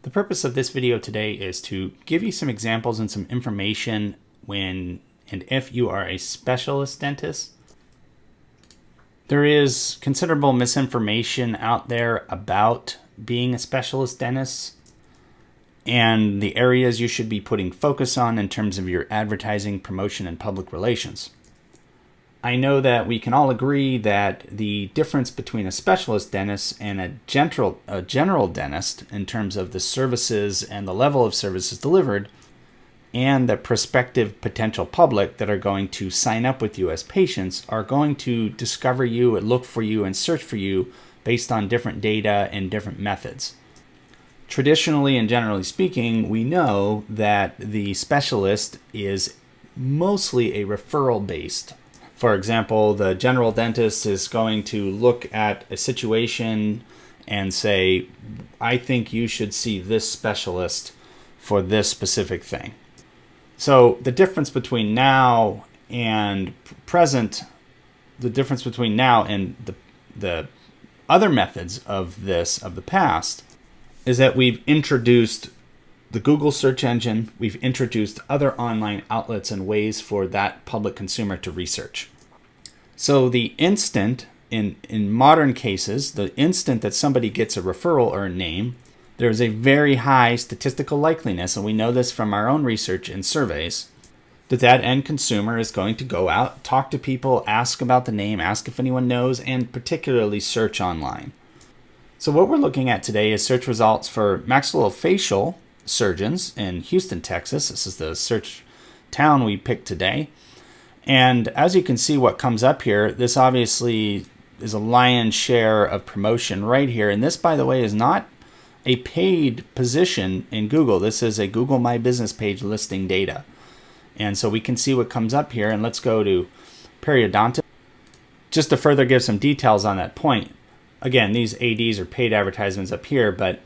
The purpose of this video today is to give you some examples and some information when and if you are a specialist dentist. There is considerable misinformation out there about being a specialist dentist and the areas you should be putting focus on in terms of your advertising, promotion, and public relations. I know that we can all agree that the difference between a specialist dentist and a general dentist in terms of the services and the level of services delivered and the prospective potential public that are going to sign up with you as patients are going to discover you and look for you and search for you based on different data and different methods. Traditionally and generally speaking, we know that the specialist is mostly a referral-based. For example, the general dentist is going to look at a situation and say, I think you should see this specialist for this specific thing. So the difference between now and present, the difference between now and the other methods of the past, is that we've introduced the Google search engine, we've introduced other online outlets and ways for that public consumer to research. So the instant, in modern cases, the instant that somebody gets a referral or a name, there's a very high statistical likeliness, and we know this from our own research and surveys, that end consumer is going to go out, talk to people, ask about the name, ask if anyone knows, and particularly search online. So what we're looking at today is search results for maxillofacial surgeons in Houston, Texas. This is the search town we picked today. And as you can see what comes up here, this obviously is a lion's share of promotion right here. And this, by the way, is not a paid position in Google. This is a Google My Business page listing data. And so we can see what comes up here. And let's go to Periodontist. Just to further give some details on that point. Again, these ADs are paid advertisements up here, but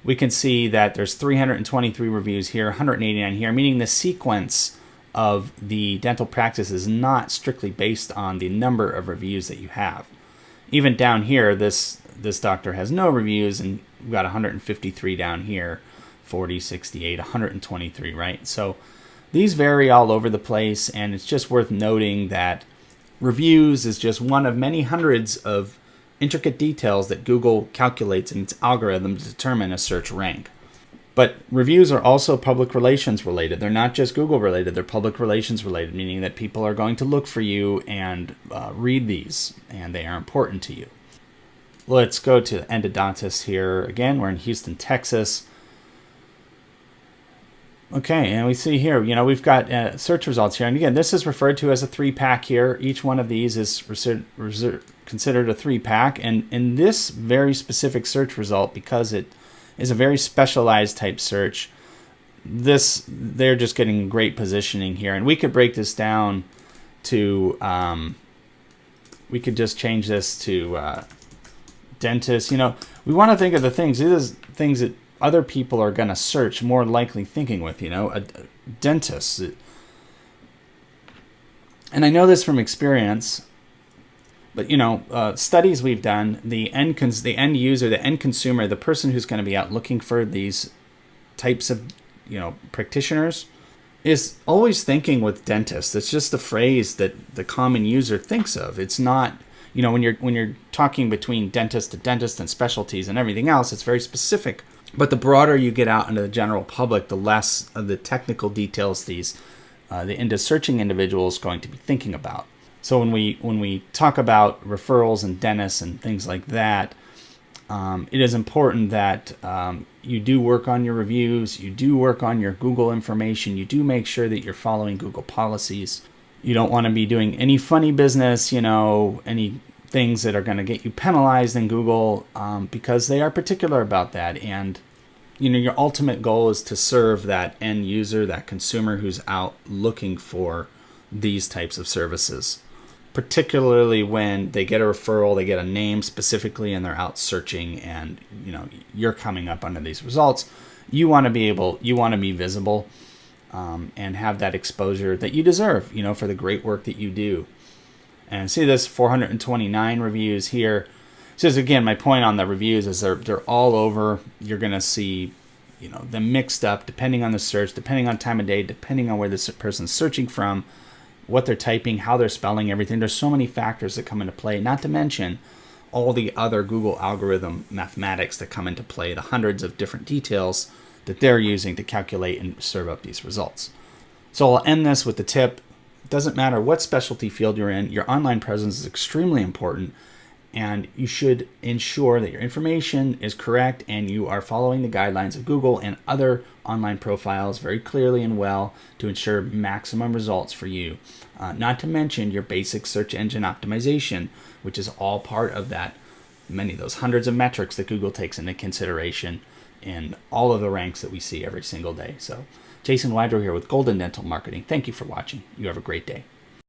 we can see that there's 323 reviews here, 189 here, meaning the sequence of the dental practice is not strictly based on the number of reviews that you have. Even down here, this doctor has no reviews, and we've got 153 down here, 40, 68, 123, right? So these vary all over the place, and it's just worth noting that reviews is just one of many hundreds of intricate details that Google calculates in its algorithm to determine a search rank. But reviews are also public relations related. They're not just Google related, they're public relations related, meaning that people are going to look for you and read these, and they are important to you. Let's go to Endodontist here. Again, we're in Houston, Texas. Okay, and we see here, we've got search results here. And again, this is referred to as a 3-pack here. Each one of these is considered a 3-pack. And in this very specific search result, because it is a very specialized type search, they're just getting great positioning here. And we could break this down to, we could just change this to dentist. We want to think of the things. These are things that other people are going to search more likely thinking with, a dentist. And I know this from experience, but, studies we've done, the end user, the end consumer, the person who's going to be out looking for these types of, practitioners is always thinking with dentists. It's just a phrase that the common user thinks of. It's not, when you're talking between dentist to dentist and specialties and everything else, it's very specific. But the broader you get out into the general public, the less of the technical details the Endo searching individual is going to be thinking about. So when we talk about referrals and dentists and things like that, it is important that you do work on your reviews, you do work on your Google information, you do make sure that you're following Google policies. You don't want to be doing any funny business, any things that are going to get you penalized in Google because they are particular about that. And your ultimate goal is to serve that end user, that consumer who's out looking for these types of services, particularly when they get a referral, they get a name specifically, and they're out searching, and you're coming up under these results. You want to be visible and have that exposure that you deserve, for the great work that you do. And see this 429 reviews here. So again, my point on the reviews is they're all over. You're going to see them mixed up depending on the search, depending on time of day, depending on where this person's searching from, what they're typing, how they're spelling everything. There's so many factors that come into play, not to mention all the other Google algorithm mathematics that come into play, the hundreds of different details that they're using to calculate and serve up these results. So I'll end this with the tip. It doesn't matter what specialty field you're in, your online presence is extremely important, and you should ensure that your information is correct and you are following the guidelines of Google and other online profiles very clearly and well to ensure maximum results for you. Not to mention your basic search engine optimization, which is all part of that, many of those hundreds of metrics that Google takes into consideration in all of the ranks that we see every single day. So Jason Wydrow here with Golden Dental Marketing. Thank you for watching. You have a great day.